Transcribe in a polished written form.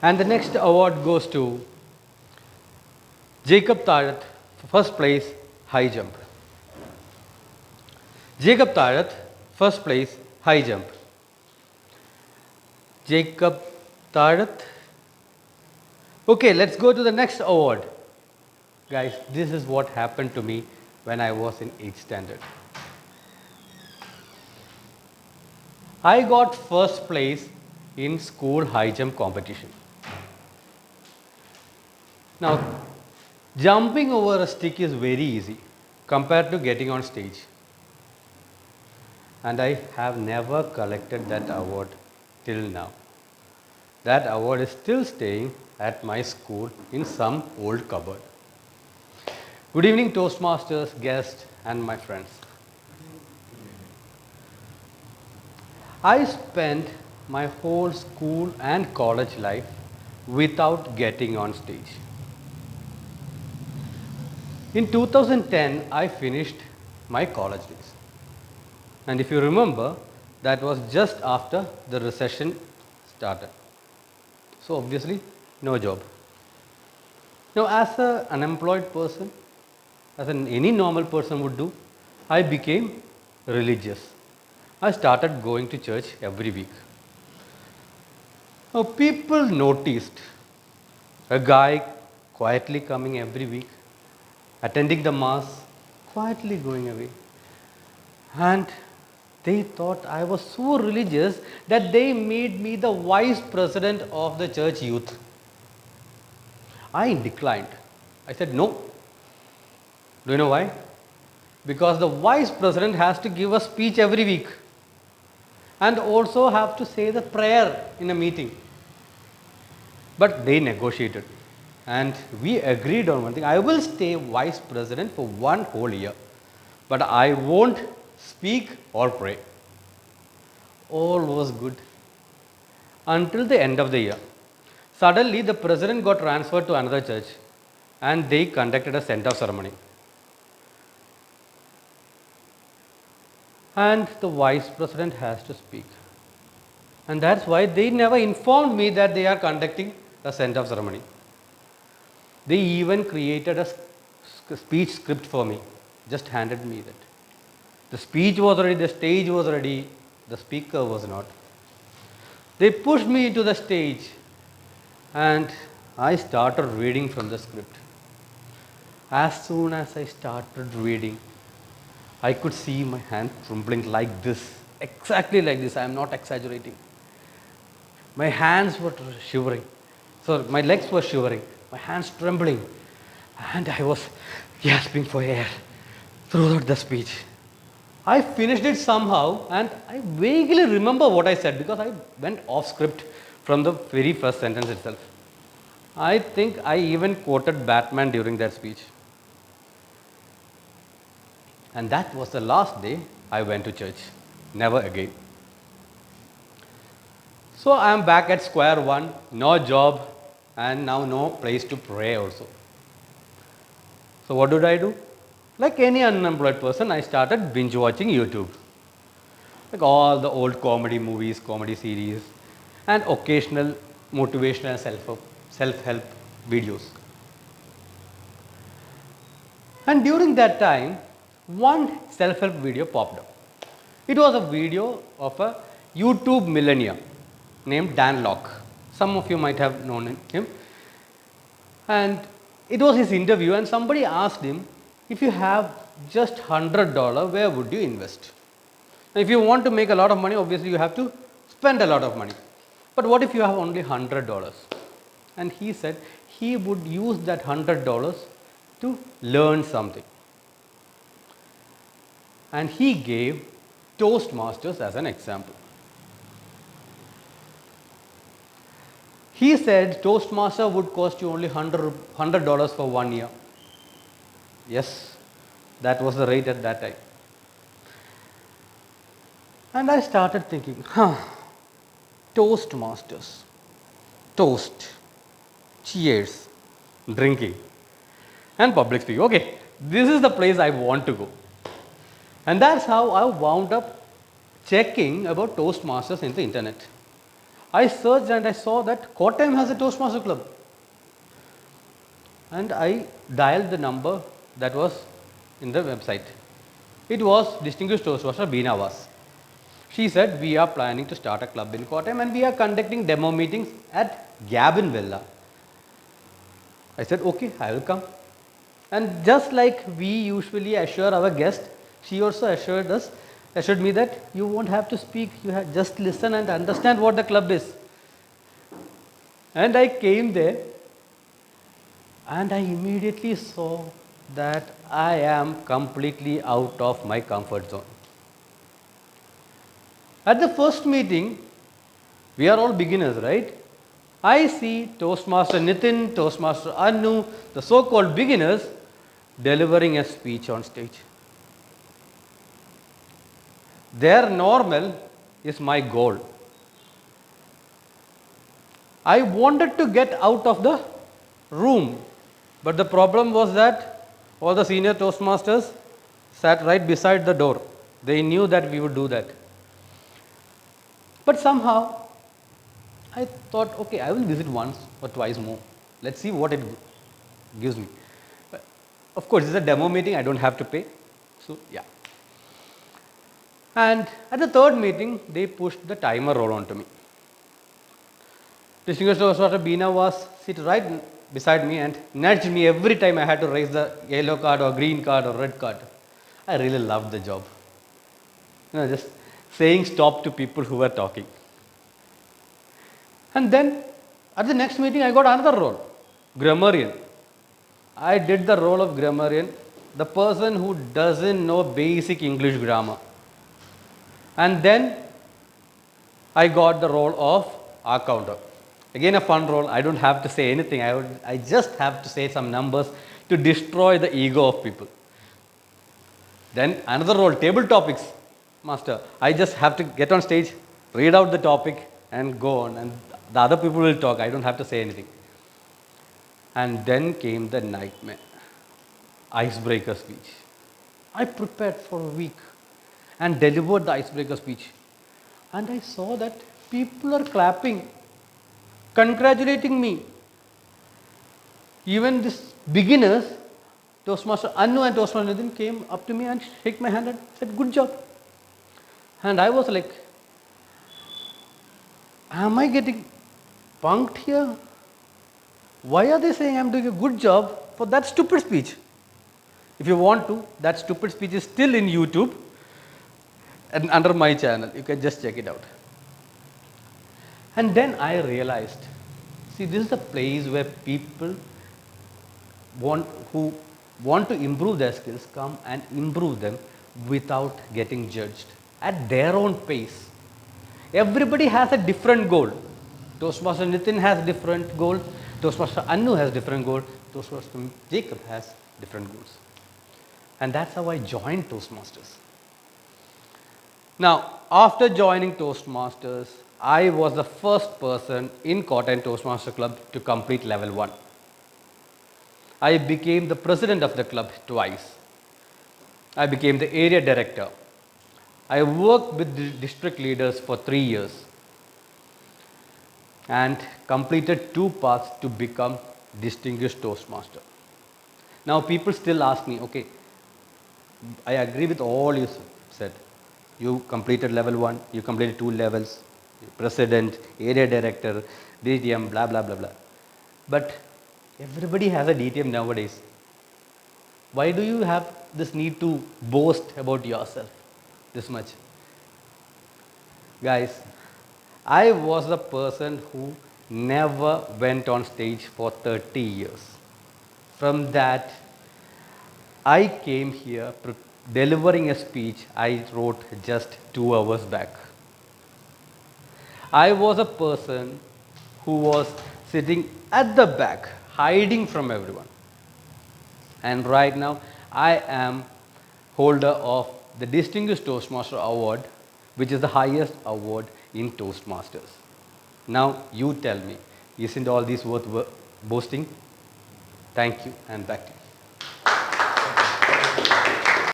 And the next award goes to Jacob Tarath, first place, high jump. Jacob Tarath, first place, high jump. Jacob Tarath. Okay, let's go to the next award. Guys, this is what happened to me when I was in 8th standard. I got first place in school high jump competition. Now, jumping over a stick is very easy compared to getting on stage. And I have never collected that award till now. That award is still staying at my school in some old cupboard. Good evening, Toastmasters, guests, and my friends. I spent my whole school and college life without getting on stage. In 2010, I finished my college days. And if you remember, that was just after the recession started. So obviously, no job. Now, as an unemployed person, as any normal person would do, I became religious. I started going to church every week. Now, people noticed a guy quietly coming every week, attending the mass, quietly going away. And they thought I was so religious that they made me the vice president of the church youth. I declined. I said no. Do you know why? Because the vice president has to give a speech every week and also have to say the prayer in a meeting. But they negotiated and we agreed on one thing. I will stay vice president for one whole year, but I won't speak or pray. All was good until the end of the year. Suddenly, the president got transferred to another church and they conducted a send-off ceremony. And the vice president has to speak. And that's why they never informed me that they are conducting a send-off ceremony. They even created a speech script for me, just handed me that. The speech was ready, the stage was ready, the speaker was not. They pushed me into the stage and I started reading from the script. As soon as I started reading, I could see my hand trembling like this, exactly like this. I am not exaggerating. My hands were shivering. So my legs were shivering, my hands trembling, and I was gasping for air throughout the speech. I finished it somehow and I vaguely remember what I said because I went off script from the very first sentence itself. I think I even quoted Batman during that speech. And that was the last day I went to church. Never again. So I am back at square one, no job, and now no place to pray also. So what did I do? Like any unemployed person, I started binge watching YouTube. Like all the old comedy movies, comedy series, and occasional motivational self-help videos. And during that time, one self-help video popped up. It was a video of a YouTube millennial named Dan Locke. Some of you might have known him. And it was his interview and somebody asked him, if you have just $100, where would you invest? Now, if you want to make a lot of money, obviously you have to spend a lot of money. But what if you have only $100? And he said he would use that $100 to learn something. And he gave Toastmasters as an example. He said Toastmaster would cost you only $100 for 1 year. Yes, that was the rate at that time. And I started thinking, Toastmasters, toast, cheers, drinking, and public speaking. Okay, this is the place I want to go. And that's how I wound up checking about Toastmasters in the internet. I searched and I saw that Kottayam has a Toastmaster club. And I dialed the number that was in the website. It was Distinguished Toastmaster Beena Was. She said, we are planning to start a club in Kottayam and we are conducting demo meetings at Gabin Villa. I said, okay, I will come. And just like we usually assure our guests, she also assured me that you won't have to speak, you have just listen and understand what the club is. And I came there and I immediately saw that I am completely out of my comfort zone. At the first meeting, we are all beginners, right? I see Toastmaster Nitin, Toastmaster Anu, the so-called beginners, delivering a speech on stage. Their normal is my goal. I wanted to get out of the room, but the problem was that all the senior Toastmasters sat right beside the door. They knew that we would do that. But somehow, I thought, okay, I will visit once or twice more. Let's see what it gives me. Of course, it's a demo meeting, I don't have to pay. So, yeah. And at the third meeting, they pushed the timer roll onto me. Distinguished Toastmaster Beena Was sit right beside me and nudged me every time I had to raise the yellow card or green card or red card. I really loved the job. Just saying stop to people who were talking. And then at the next meeting, I got another role, grammarian. I did the role of grammarian, the person who doesn't know basic English grammar. And then I got the role of accountant. Again, a fun role. I don't have to say anything. I just have to say some numbers to destroy the ego of people. Then another role, table topics master. I just have to get on stage, read out the topic and go on. And the other people will talk. I don't have to say anything. And then came the nightmare, icebreaker speech. I prepared for a week and delivered the icebreaker speech. And I saw that people are clapping, congratulating me. Even these beginners, Toastmaster Anu and Toastmaster Nitin came up to me and shook my hand and said, good job. And I was like, am I getting punked here? Why are they saying I'm doing a good job for that stupid speech? If you want to, that stupid speech is still in YouTube and under my channel. You can just check it out. And then I realized, see, this is the place where people who want to improve their skills come and improve them without getting judged at their own pace. Everybody has a different goal. Toastmaster Nitin has different goal. Toastmaster Anu has different goal. Toastmaster Jacob has different goals. And that's how I joined Toastmasters. Now, after joining Toastmasters, I was the first person in Kottayam Toastmaster Club to complete level 1. I became the president of the club twice. I became the area director. I worked with the district leaders for 3 years and completed 2 paths to become distinguished Toastmaster. Now people still ask me, okay, I agree with all you said. You completed level 1, you completed 2 levels, president, area director, DTM, blah, blah, blah, blah. But everybody has a DTM nowadays. Why do you have this need to boast about yourself this much? Guys, I was the person who never went on stage for 30 years. From that, I came here delivering a speech I wrote just 2 hours back. I was a person who was sitting at the back, hiding from everyone. And right now, I am holder of the Distinguished Toastmaster Award, which is the highest award in Toastmasters. Now, you tell me, isn't all this worth boasting? Thank you, and back to you.